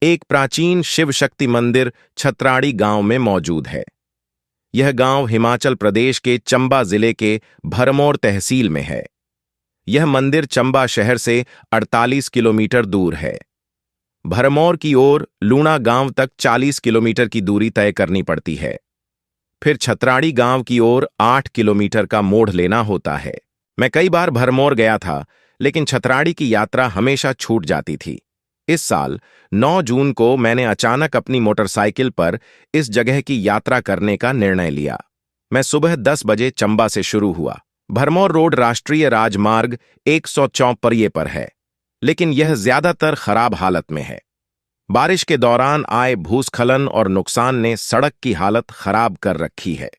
एक प्राचीन शिव शक्ति मंदिर छतराड़ी गांव में मौजूद है। यह गांव हिमाचल प्रदेश के चंबा जिले के भरमौर तहसील में है। यह मंदिर चंबा शहर से 48 किलोमीटर दूर है। भरमौर की ओर लूणा गांव तक 40 किलोमीटर की दूरी तय करनी पड़ती है। फिर छतराड़ी गांव की ओर 8 किलोमीटर का मोड़ लेना होता है। मैं कई बार भरमौर गया था, लेकिन छतराड़ी की यात्रा हमेशा छूट जाती थी। इस साल 9 जून को मैंने अचानक अपनी मोटरसाइकिल पर इस जगह की यात्रा करने का निर्णय लिया। मैं सुबह 10 बजे चंबा से शुरू हुआ। भरमौर रोड राष्ट्रीय राजमार्ग 154 पर है, लेकिन यह ज्यादातर खराब हालत में है। बारिश के दौरान आए भूस्खलन और नुकसान ने सड़क की हालत खराब कर रखी है।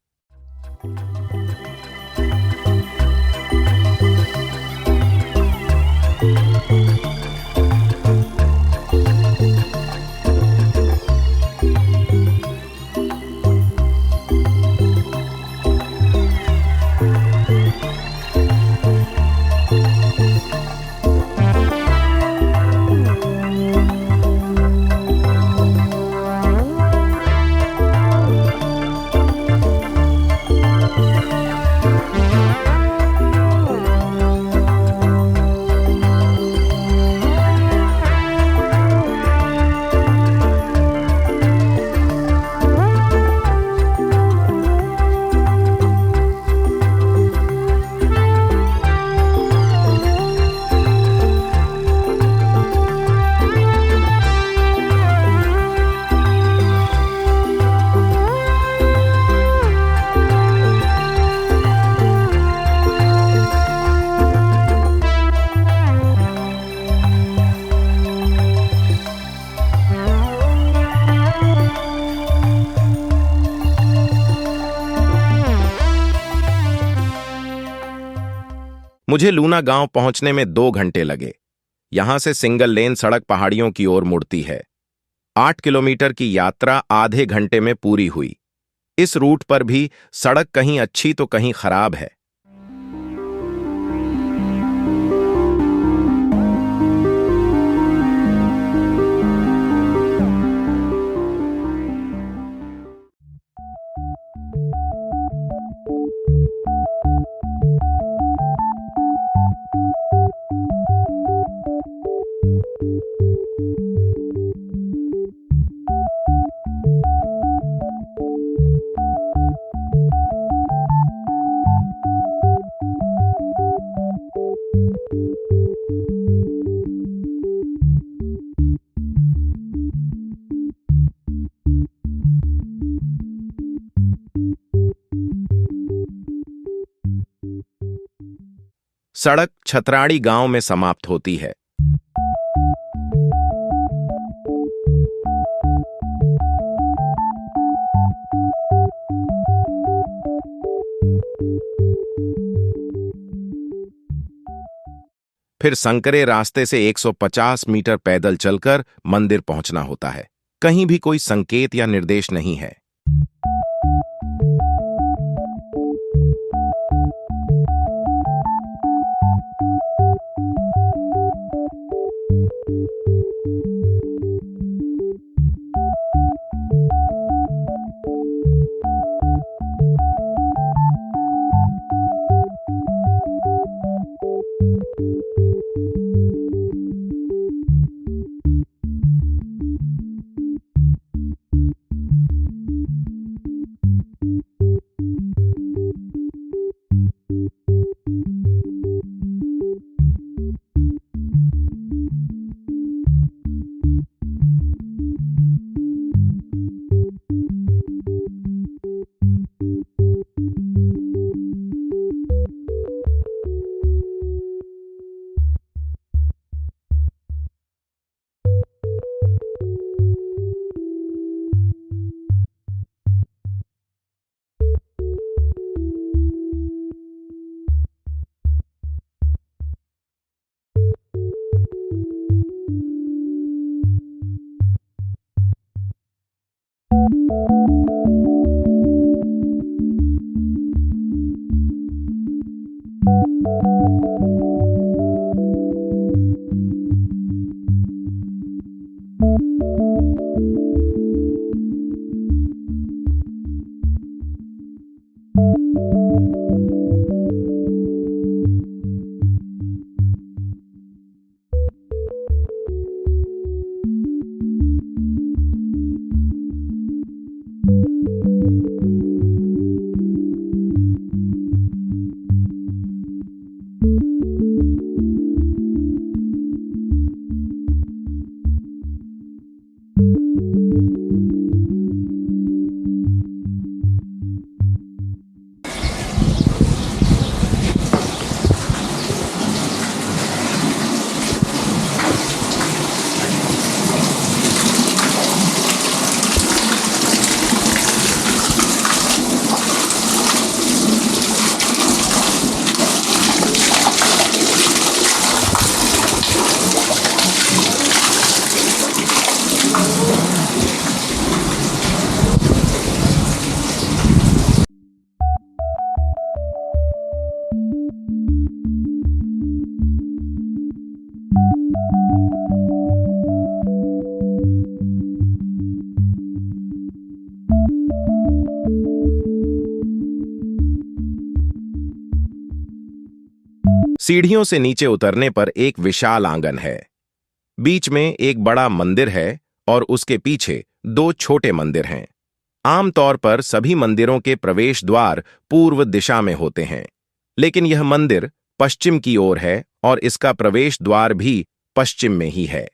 मुझे लूना गांव पहुंचने में 2 घंटे लगे। यहां से सिंगल लेन सड़क पहाड़ियों की ओर मुड़ती है। 8 किलोमीटर की यात्रा आधे घंटे में पूरी हुई। इस रूट पर भी सड़क कहीं अच्छी तो कहीं खराब है। सड़क छतराड़ी गांव में समाप्त होती है। फिर संकरे रास्ते से 150 मीटर पैदल चलकर मंदिर पहुंचना होता है। कहीं भी कोई संकेत या निर्देश नहीं है। सीढ़ियों से नीचे उतरने पर एक विशाल आंगन है। बीच में एक बड़ा मंदिर है और उसके पीछे दो छोटे मंदिर हैं। आमतौर पर सभी मंदिरों के प्रवेश द्वार पूर्व दिशा में होते हैं, लेकिन यह मंदिर पश्चिम की ओर है और इसका प्रवेश द्वार भी पश्चिम में ही है।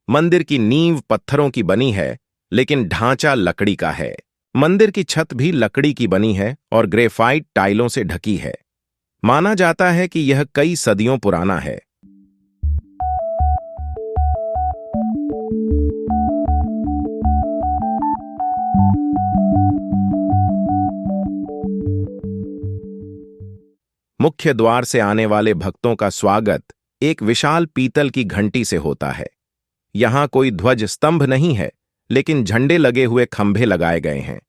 मंदिर की नींव पत्थरों की बनी है, लेकिन ढांचा लकड़ी का है। मंदिर की छत भी लकड़ी की बनी है और ग्रेफाइट टाइलों से ढकी है। माना जाता है कि यह कई सदियों पुराना है। मुख्य द्वार से आने वाले भक्तों का स्वागत एक विशाल पीतल की घंटी से होता है। यहां कोई ध्वज स्तंभ नहीं है, लेकिन झंडे लगे हुए खंभे लगाए गए हैं।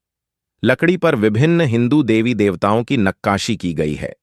लकड़ी पर विभिन्न हिंदू देवी देवताओं की नक्काशी की गई है।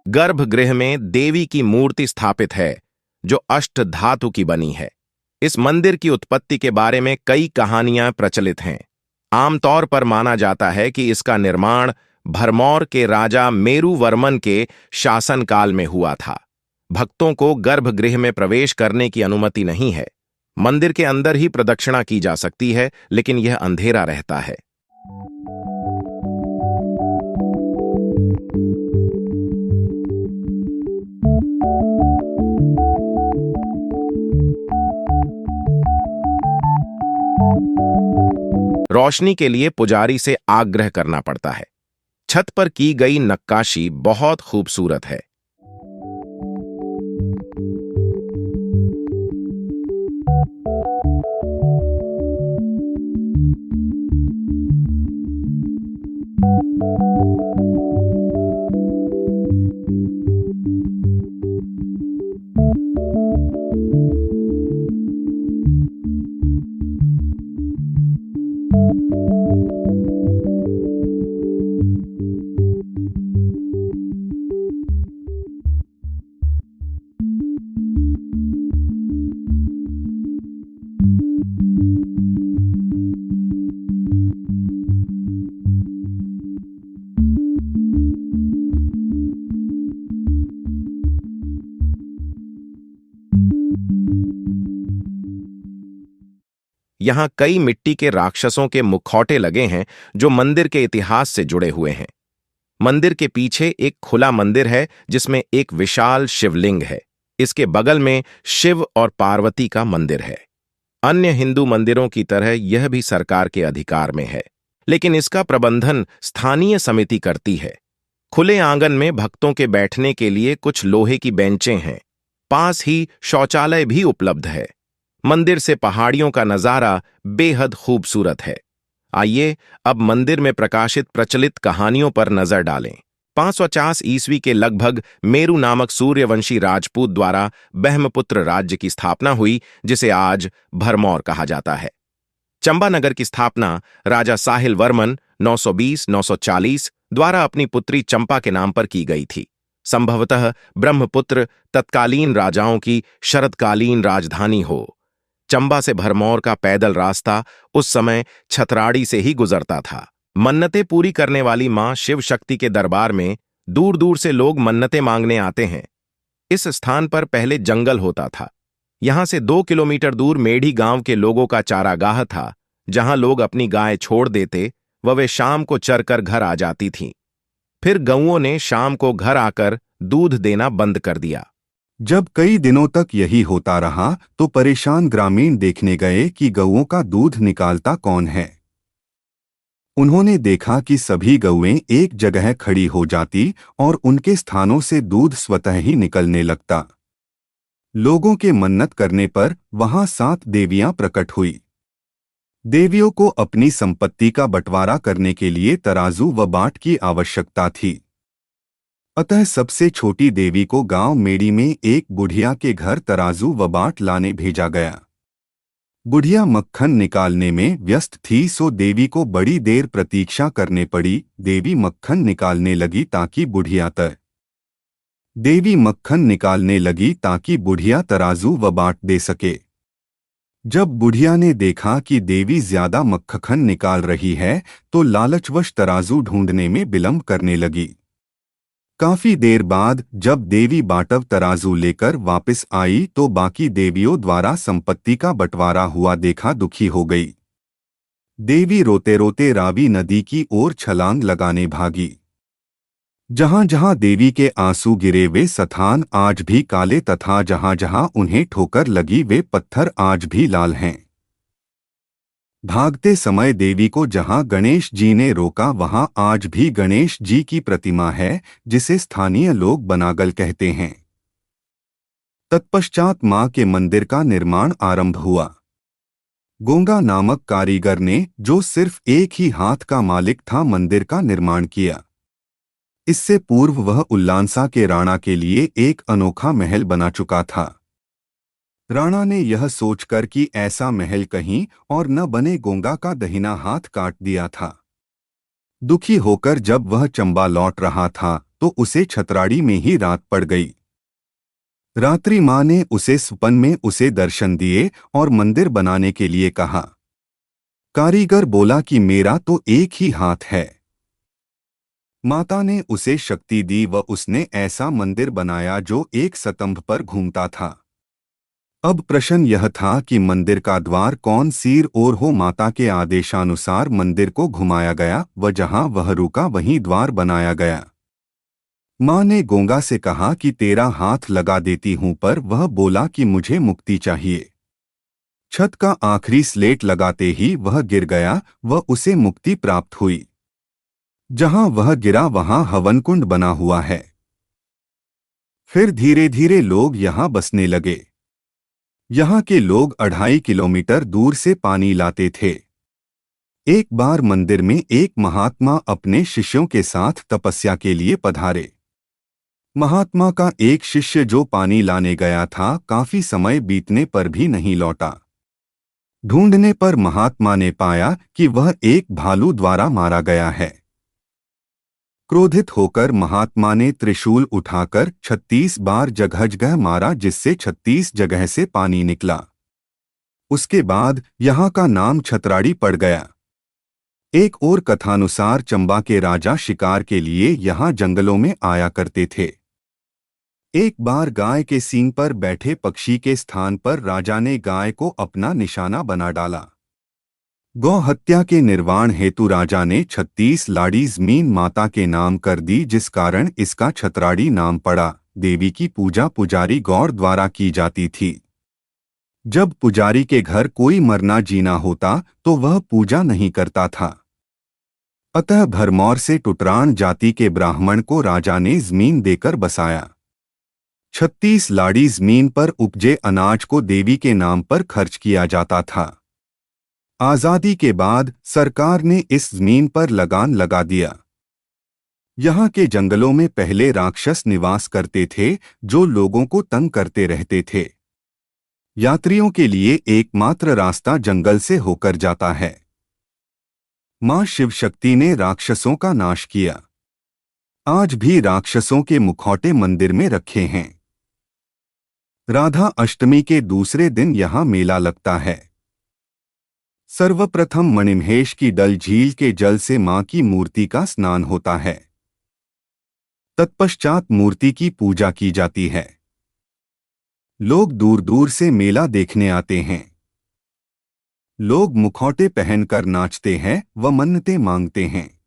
गर्भगृह में देवी की मूर्ति स्थापित है, जो अष्ट धातु की बनी है। इस मंदिर की उत्पत्ति के बारे में कई कहानियां प्रचलित हैं। आमतौर पर माना जाता है कि इसका निर्माण भरमौर के राजा मेरुवर्मन के शासनकाल में हुआ था। भक्तों को गर्भगृह में प्रवेश करने की अनुमति नहीं है। मंदिर के अंदर ही प्रदक्षिणा की जा सकती है, लेकिन यह अंधेरा रहता है। रोशनी के लिए पुजारी से आग्रह करना पड़ता है। छत पर की गई नक्काशी बहुत खूबसूरत है। यहाँ कई मिट्टी के राक्षसों के मुखौटे लगे हैं जो मंदिर के इतिहास से जुड़े हुए हैं। मंदिर के पीछे एक खुला मंदिर है जिसमें एक विशाल शिवलिंग है। इसके बगल में शिव और पार्वती का मंदिर है। अन्य हिंदू मंदिरों की तरह यह भी सरकार के अधिकार में है, लेकिन इसका प्रबंधन स्थानीय समिति करती है। खुले आंगन में भक्तों के बैठने के लिए कुछ लोहे की बेंचें हैं। पास ही शौचालय भी उपलब्ध है। मंदिर से पहाड़ियों का नजारा बेहद खूबसूरत है। आइए अब मंदिर में प्रकाशित प्रचलित कहानियों पर नजर डालें। 550 ईस्वी के लगभग मेरू नामक सूर्यवंशी राजपूत द्वारा ब्रह्मपुत्र राज्य की स्थापना हुई, जिसे आज भरमौर कहा जाता है। चंबानगर की स्थापना राजा साहिल वर्मन 920-940 द्वारा अपनी पुत्री चंपा के नाम पर की गई थी। संभवतः ब्रह्मपुत्र तत्कालीन राजाओं की शरदकालीन राजधानी हो। चंबा से भरमौर का पैदल रास्ता उस समय छतराड़ी से ही गुजरता था। मन्नतें पूरी करने वाली मां शिव शक्ति के दरबार में दूर दूर से लोग मन्नतें मांगने आते हैं। इस स्थान पर पहले जंगल होता था। यहां से 2 किलोमीटर दूर मेढ़ी गांव के लोगों का चारागाह था, जहां लोग अपनी गाय छोड़ देते वे शाम को चरकर घर आ जाती थीं। फिर गऊओं ने शाम को घर आकर दूध देना बंद कर दिया। जब कई दिनों तक यही होता रहा तो परेशान ग्रामीण देखने गए कि गऊओं का दूध निकालता कौन है। उन्होंने देखा कि सभी गऊएं एक जगह खड़ी हो जाती और उनके स्थानों से दूध स्वतः ही निकलने लगता। लोगों के मन्नत करने पर वहां 7 देवियां प्रकट हुई। देवियों को अपनी संपत्ति का बंटवारा करने के लिए तराजू व बाट की आवश्यकता थी। अतः सबसे छोटी देवी को गांव मेड़ी में एक बुढ़िया के घर तराजू व बाट लाने भेजा गया। बुढ़िया मक्खन निकालने में व्यस्त थी, सो देवी को बड़ी देर प्रतीक्षा करने पड़ी। देवी मक्खन निकालने लगी ताकि बुढ़िया तराजू व बाट दे सके। जब बुढ़िया ने देखा कि देवी ज्यादा मक्खन निकाल रही है तो लालचवश तराजू ढूंढने में विलंब करने लगी। काफी देर बाद जब देवी बाटव तराजू लेकर वापस आई तो बाकी देवियों द्वारा संपत्ति का बंटवारा हुआ देखा दुखी हो गई। देवी रोते रोते रावी नदी की ओर छलांग लगाने भागी। जहां जहां देवी के आंसू गिरे वे स्थान आज भी काले तथा जहां जहां उन्हें ठोकर लगी वे पत्थर आज भी लाल हैं। भागते समय देवी को जहां गणेश जी ने रोका वहां आज भी गणेश जी की प्रतिमा है, जिसे स्थानीय लोग बनागल कहते हैं। तत्पश्चात मां के मंदिर का निर्माण आरंभ हुआ। गोंगा नामक कारीगर ने, जो सिर्फ एक ही हाथ का मालिक था, मंदिर का निर्माण किया। इससे पूर्व वह उल्लांसा के राणा के लिए एक अनोखा महल बना चुका था। राणा ने यह सोचकर कि ऐसा महल कहीं और न बने, गोंगा का दहिना हाथ काट दिया था। दुखी होकर जब वह चंबा लौट रहा था तो उसे छतराड़ी में ही रात पड़ गई। रात्रि मां ने उसे स्वप्न में उसे दर्शन दिए और मंदिर बनाने के लिए कहा। कारीगर बोला कि मेरा तो एक ही हाथ है। माता ने उसे शक्ति दी व उसने ऐसा मंदिर बनाया जो एक स्तंभ पर घूमता था। अब प्रश्न यह था कि मंदिर का द्वार कौन सी ओर हो। माता के आदेशानुसार मंदिर को घुमाया गया व जहां वह रुका वहीं द्वार बनाया गया। मां ने गोंगा से कहा कि तेरा हाथ लगा देती हूं, पर वह बोला कि मुझे मुक्ति चाहिए। छत का आखिरी स्लेट लगाते ही वह गिर गया व उसे मुक्ति प्राप्त हुई। जहां वह गिरा वहां हवनकुंड बना हुआ है। फिर धीरे धीरे लोग यहां बसने लगे। यहां के लोग 2.5 किलोमीटर दूर से पानी लाते थे। एक बार मंदिर में एक महात्मा अपने शिष्यों के साथ तपस्या के लिए पधारे। महात्मा का एक शिष्य जो पानी लाने गया था, काफी समय बीतने पर भी नहीं लौटा। ढूंढने पर महात्मा ने पाया कि वह एक भालू द्वारा मारा गया है। क्रोधित होकर महात्मा ने त्रिशूल उठाकर 36 बार जगह जगह मारा, जिससे 36 जगह से पानी निकला। उसके बाद यहाँ का नाम छतराड़ी पड़ गया। एक और कथानुसार चंबा के राजा शिकार के लिए यहाँ जंगलों में आया करते थे। एक बार गाय के सींग पर बैठे पक्षी के स्थान पर राजा ने गाय को अपना निशाना बना डाला। गौ हत्या के निर्वाण हेतु राजा ने 36 लाड़ी जमीन माता के नाम कर दी, जिस कारण इसका छतराड़ी नाम पड़ा। देवी की पूजा पुजारी गौर द्वारा की जाती थी। जब पुजारी के घर कोई मरना जीना होता तो वह पूजा नहीं करता था। अतः भरमौर से टुटरान जाति के ब्राह्मण को राजा ने जमीन देकर बसाया। 36 लाड़ी जमीन पर उपजे अनाज को देवी के नाम पर खर्च किया जाता था। आजादी के बाद सरकार ने इस जमीन पर लगान लगा दिया। यहाँ के जंगलों में पहले राक्षस निवास करते थे, जो लोगों को तंग करते रहते थे। यात्रियों के लिए एकमात्र रास्ता जंगल से होकर जाता है। मां शिव शक्ति ने राक्षसों का नाश किया। आज भी राक्षसों के मुखौटे मंदिर में रखे हैं। राधा अष्टमी के दूसरे दिन यहाँ मेला लगता है। सर्वप्रथम मणिमहेश की डल झील के जल से मां की मूर्ति का स्नान होता है। तत्पश्चात मूर्ति की पूजा की जाती है। लोग दूर दूर से मेला देखने आते हैं। लोग मुखौटे पहनकर नाचते हैं व मन्नतें मांगते हैं।